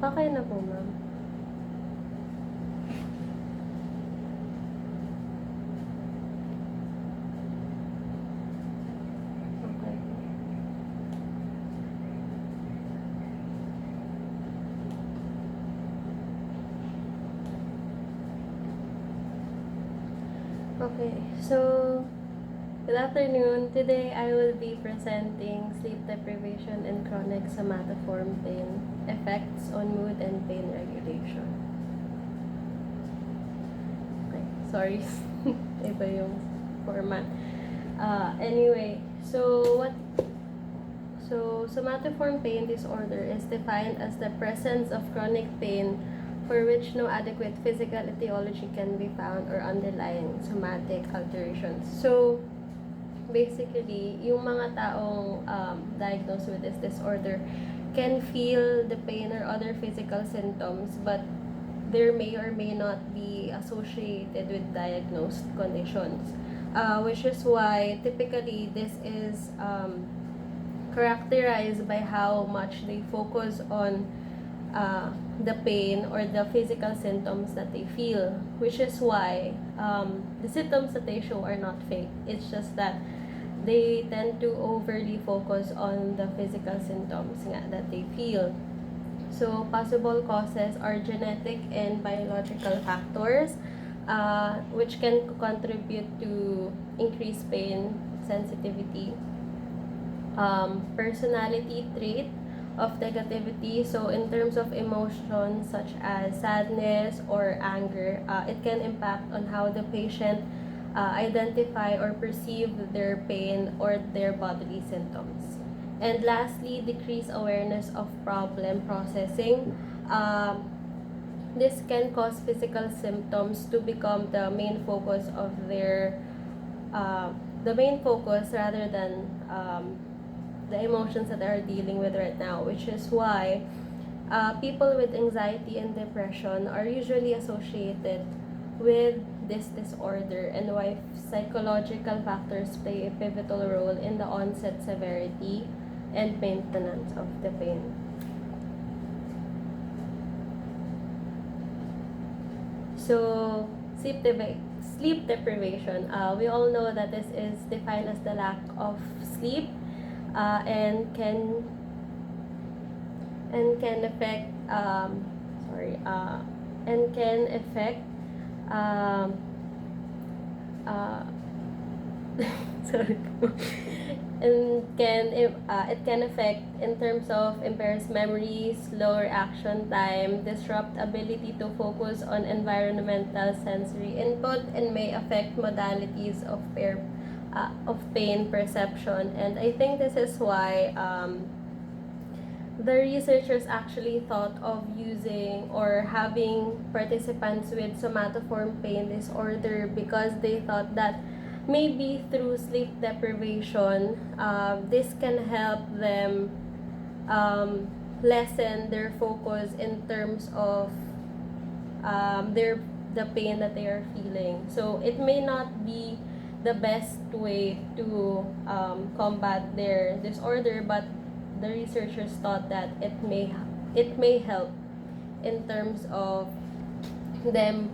Okay na po, ma'am. Okay. Okay, so good afternoon. Today I will be presenting sleep deprivation and chronic somatoform pain effects on mood and pain regulation. Okay, sorry. Iba yung format. Anyway, so somatoform pain disorder is defined as the presence of chronic pain for which no adequate physical etiology can be found or underlying somatic alterations. So, basically, yung mga taong diagnosed with this disorder can feel the pain or other physical symptoms, but there may or may not be associated with diagnosed conditions. Which is why typically this is characterized by how much they focus on the pain or the physical symptoms that they feel, which is why the symptoms that they show are not fake. It's just that they tend to overly focus on the physical symptoms that they feel. So, possible causes are genetic and biological factors, which can contribute to increased pain sensitivity. Personality trait of negativity. So, in terms of emotions such as sadness or anger, it can impact on how the patient identify or perceive their pain or their bodily symptoms. And lastly, decreased awareness of problem processing. This can cause physical symptoms to become the main focus of the main focus rather than the emotions that they are dealing with right now, which is why people with anxiety and depression are usually associated with this disorder, and why psychological factors play a pivotal role in the onset, severity, and maintenance of the pain. So, sleep deprivation. We all know that this is defined as the lack of sleep and can affect and can affect sorry and it can affect in terms of impairs memory, slow reaction time, disrupt ability to focus on environmental sensory input, and may affect modalities of pain perception. And I think this is why the researchers actually thought of using or having participants with somatoform pain disorder, because they thought that maybe through sleep deprivation, this can help them lessen their focus in terms of the pain that they are feeling. So it may not be the best way to combat their disorder, but the researchers thought that it may help in terms of them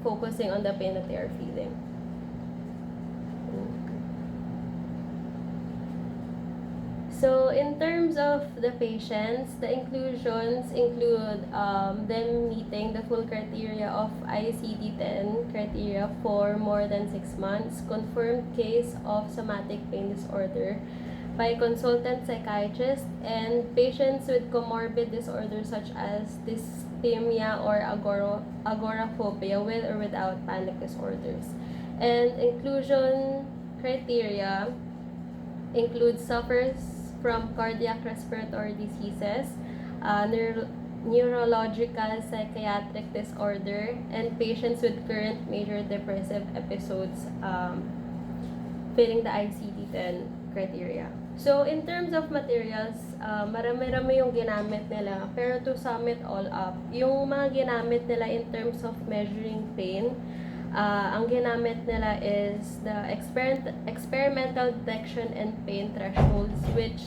focusing on the pain that they are feeling. So, in terms of the patients, the inclusions include them meeting the full criteria of ICD-10 criteria for more than 6 months, confirmed case of somatic pain disorder by consultant psychiatrist, and patients with comorbid disorders such as dysthymia or agoraphobia with or without panic disorders. And inclusion criteria includes suffers from cardiac respiratory diseases, neurological psychiatric disorder, and patients with current major depressive episodes fitting the ICD-10 criteria. So, in terms of materials, marami-rami yung ginamit nila. Pero to sum it all up, yung mga ginamit nila in terms of measuring pain, ang ginamit nila is the experimental detection and pain thresholds, which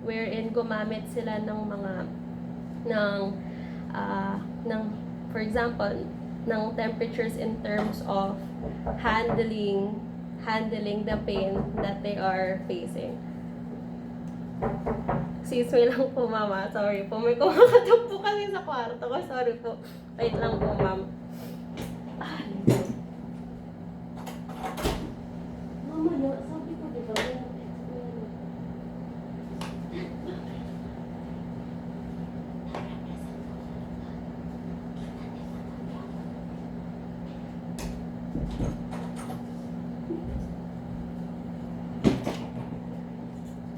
wherein gumamit sila ng mga ng, ng, for example, ng temperatures in terms of handling the pain that they are facing. Excuse me lang po, mama. Sorry po. May kumakatok po kasi sa kwarto ko. Sorry po. Wait lang po, ma'am. Mama, sabi ko, di ba?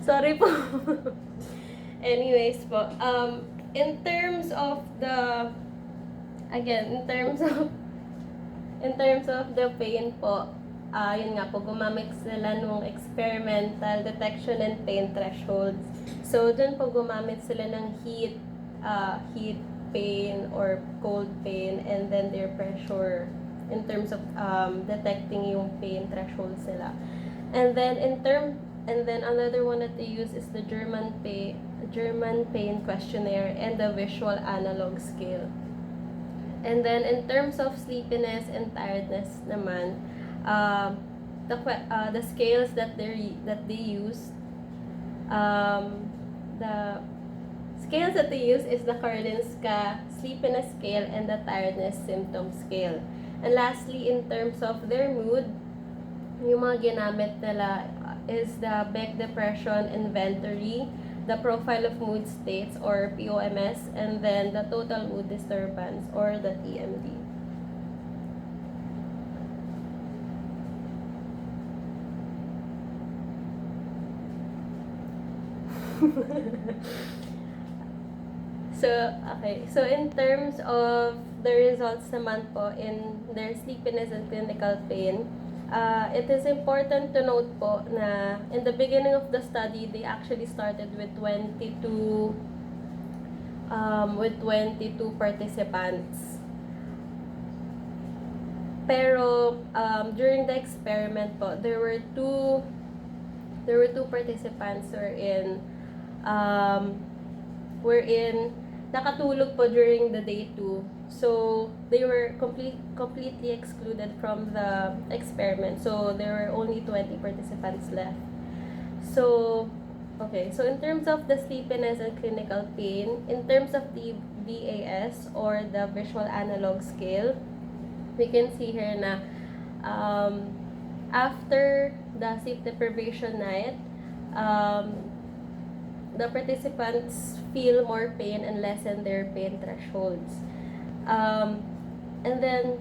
Sorry po. Anyways po, in terms of the, again, in terms of the pain po, yun nga po, gumamit sila nung experimental detection and pain thresholds. So, dun po gumamit sila ng heat pain or cold pain, and then their pressure in terms of detecting yung pain threshold sila. And then another one that they use is the German pain questionnaire and the visual analog scale. And then in terms of sleepiness and tiredness naman, the scales that they use, the scales that they use is the Karolinska sleepiness scale and the tiredness symptom scale. And lastly, in terms of their mood, yung mga ginamit nila is the Beck Depression Inventory, the Profile of Mood States or POMS, and then the Total Mood Disturbance or the TMD. So in terms of the results naman po in their sleepiness and clinical pain, it is important to note po na in the beginning of the study, they actually started with 22 participants. Pero during the experiment po, there were two participants wherein nakatulog po during the day 2. So, they were completely excluded from the experiment. So, there were only 20 participants left. So, okay. So, in terms of the sleepiness and clinical pain, in terms of the VAS or the Visual Analog Scale, we can see here na after the sleep deprivation night, the participants feel more pain and lessen their pain thresholds. And then,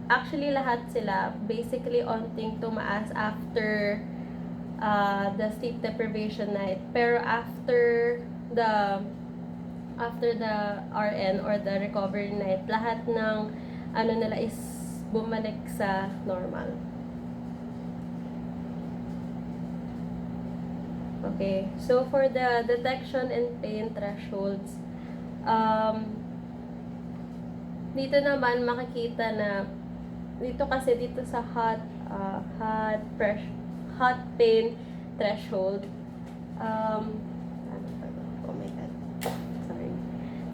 actually lahat sila basically onting tumaas after the sleep deprivation night. Pero after the RN or the recovery night, lahat ng nila is bumalik sa normal. Okay, so for the detection and pain thresholds, dito naman makikita na dito kasi dito sa hot pain threshold, oh my god, sorry,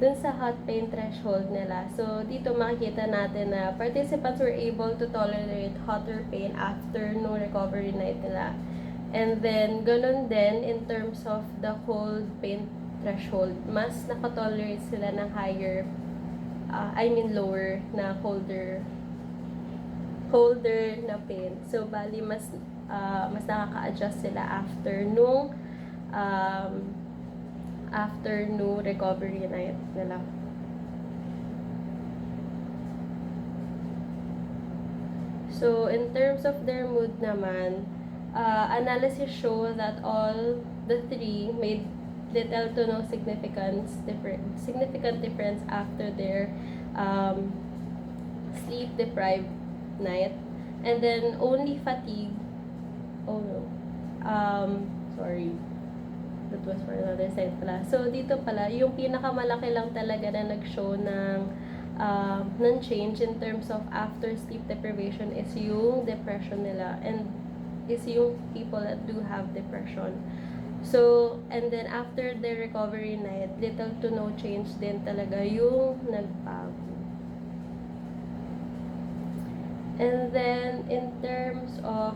dun sa hot pain threshold nila, so dito makikita natin na participants were able to tolerate hotter pain after no recovery night nila. And then, ganun din in terms of the cold pain threshold, mas nakatolerate sila ng higher, lower na colder na pain. So, bali, mas nakaka-adjust sila after no recovery night nila. So, in terms of their mood naman, analysis show that all the three made little to no significant difference after their sleep deprived night, and then only fatigue. Oh no, sorry, that was for another side pala. So dito pala yung pinakamalaki lang talaga na nag-show ng change in terms of after sleep deprivation is yung depression nila, and is yung people that do have depression. So, and then after the recovery night, little to no change din talaga yung nagbago. And then in terms of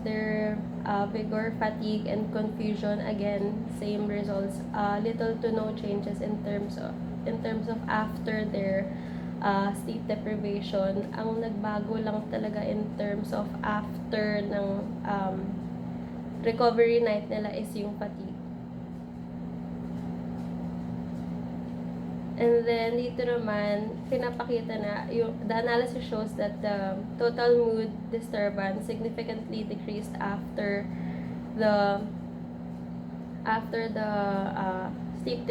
their vigor, fatigue, and confusion, again, same results. Little to no changes in terms of after their sleep deprivation. Ang nagbago lang talaga in terms of after ng recovery night nila is yung fatigue. And then, dito naman, pinapakita na, the analysis shows that the total mood disturbance significantly decreased after the sleep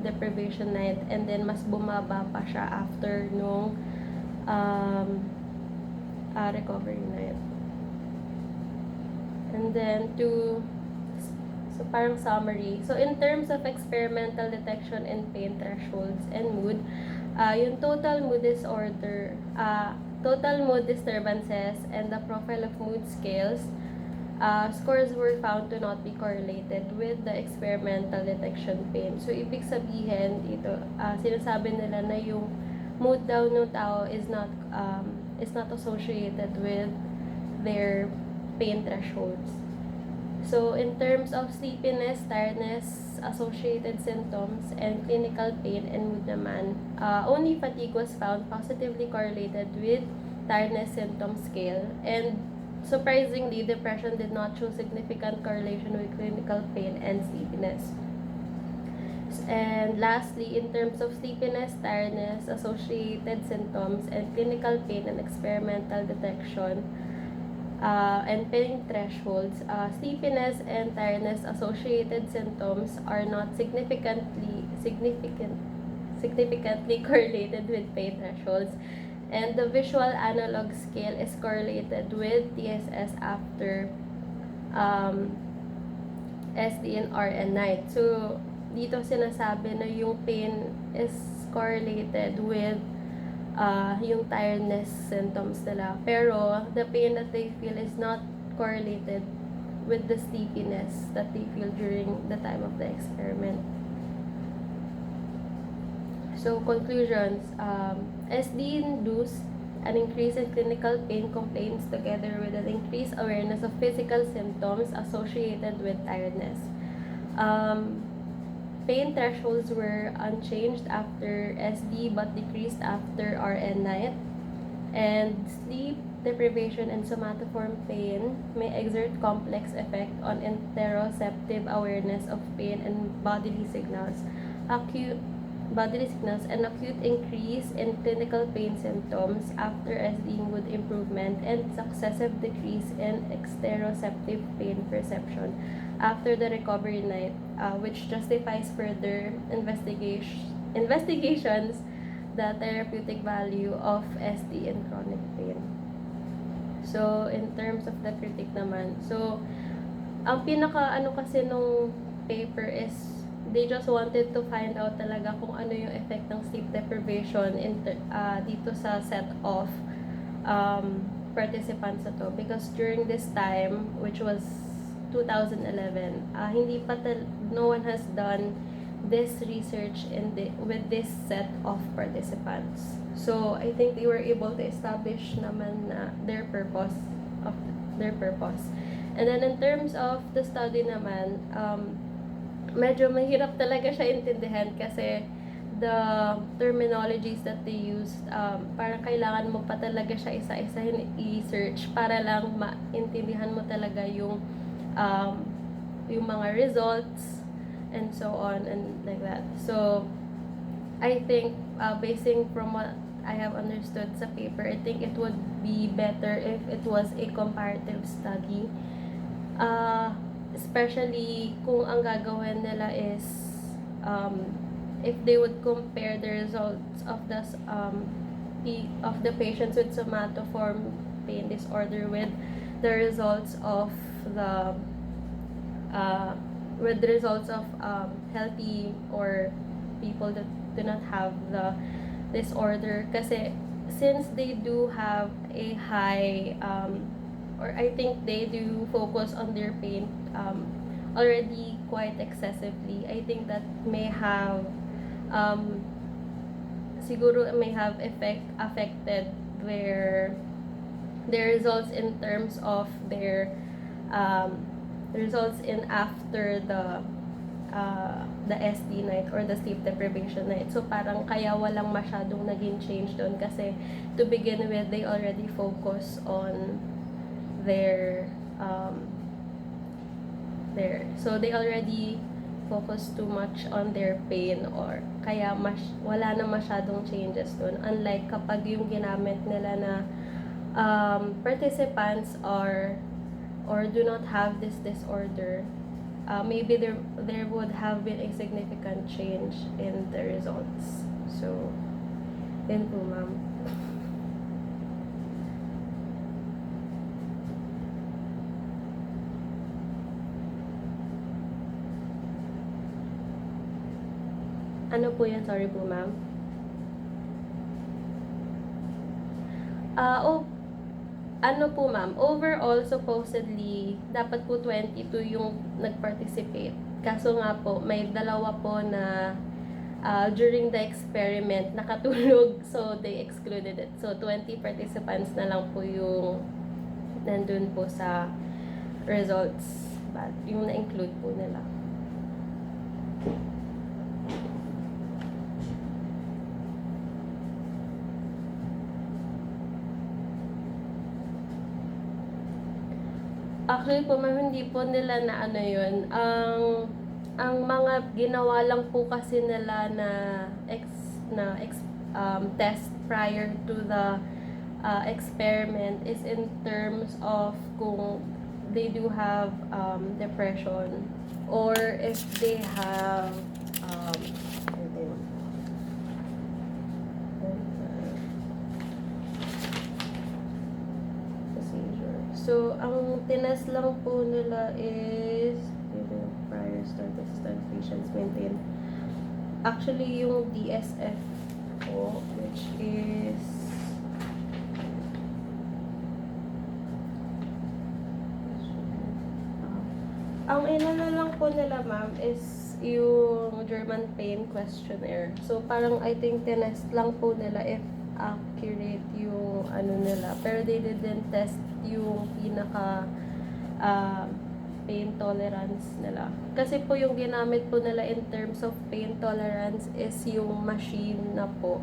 deprivation night, and then mas bumaba pa siya after nung recovery night. And then, so parang summary. So in terms of experimental detection and pain thresholds and mood, yung total mood disturbances and the profile of mood scales, scores were found to not be correlated with the experimental detection pain. So ibig sabihin ito, sinasabi nila na yung mood daw ng tao is not associated with their pain thresholds. So, in terms of sleepiness, tiredness, associated symptoms, and clinical pain and mood naman, only fatigue was found positively correlated with tiredness symptom scale. And surprisingly, depression did not show significant correlation with clinical pain and sleepiness. And lastly, in terms of sleepiness, tiredness, associated symptoms, and clinical pain and experimental detection, and pain thresholds, sleepiness and tiredness associated symptoms are not significantly correlated with pain thresholds, and the visual analog scale is correlated with TSS after SDNR and night. So dito sinasabi na yung pain is correlated with yung tiredness symptoms nila. Pero, the pain that they feel is not correlated with the sleepiness that they feel during the time of the experiment. So, conclusions. SD induced an increase in clinical pain complaints together with an increased awareness of physical symptoms associated with tiredness. Pain thresholds were unchanged after SD but decreased after RN night. And sleep deprivation and somatoform pain may exert complex effect on interoceptive awareness of pain and bodily signals. Acute increase in clinical pain symptoms after SD mood improvement, and successive decrease in exteroceptive pain perception after the recovery night, which justifies further investigations the therapeutic value of SD in chronic pain. So, in terms of the critique naman, so, ang pinaka-ano kasi nung paper is they just wanted to find out talaga kung ano yung effect ng sleep deprivation dito sa set of participants na to. Because during this time, which was 2011, no one has done this research with this set of participants. So, I think they were able to establish naman na their purpose. And then, in terms of the study naman, medyo mahirap talaga siya intindihan kasi the terminologies that they used, parang kailangan mo pa talaga siya isa-isahin i-search para lang maintindihan mo talaga yung mga results and so on and like that. So, I think, basing from what I have understood sa paper, I think it would be better if it was a comparative study. Especially kung ang gagawin nila is if they would compare the results of the patients with somatoform pain disorder with the results of healthy or people that do not have the disorder, kasi since they do have a high or I think they do focus on their pain already quite excessively. I think that may have um, siguro may have affected their results in terms of their um, results in after the SD night or the sleep deprivation night. So parang kaya walang masyadong naging change doon kasi to begin with, they already focus on their so they already focus too much on their pain or kaya wala na masyadong changes doon. Unlike kapag yung ginamit nila na participants are or do not have this disorder, maybe there would have been a significant change in the results. So, yun po, ma'am. Ano po yan? Sorry po, ma'am. Ano po, ma'am, overall, supposedly, dapat po 22 yung nag-participate. Kaso nga po, may dalawa po na during the experiment, nakatulog, so they excluded it. So, 20 participants na lang po yung nandun po sa results. But, yung na-include po nila. Actually po, ma'am, hindi po nila na ano yun. Ang mga ginawa lang po kasi nila na test prior to the experiment is in terms of kung they do have depression or if they have so, ang tinas lang po nila is prior start assistant patients maintain. Actually, yung DSF po, which is ang inano lang po nila, ma'am, is yung German Pain Questionnaire. So, parang I think tinest lang po nila if accurate yung ano nila. Pero they didn't test yung pinaka pain tolerance nila. Kasi po yung ginamit po nila in terms of pain tolerance is yung machine na po.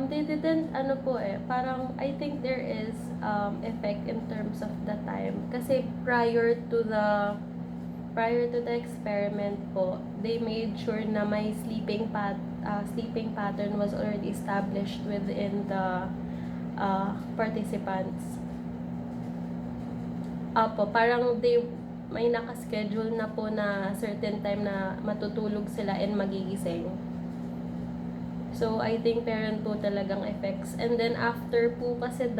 They didn't, ano po parang, I think there is effect in terms of the time. Kasi prior to the experiment po, they made sure na may sleeping pattern was already established within the participants. Parang may nakaschedule na po na certain time na matutulog sila and magigising. So, I think meron po talagang effects. And then, after po kasi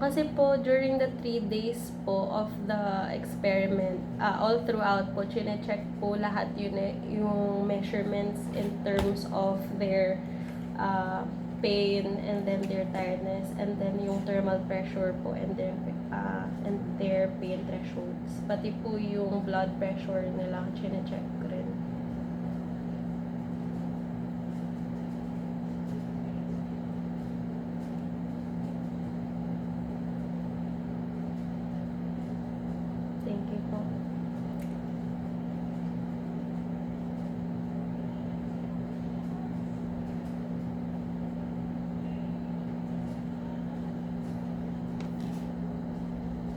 kasi po, during the 3 days po of the experiment, all throughout po, chine-check po lahat yung measurements in terms of their pain and then their tiredness and then yung thermal pressure po and their pain thresholds. Pati po yung blood pressure nila, chine-check rin.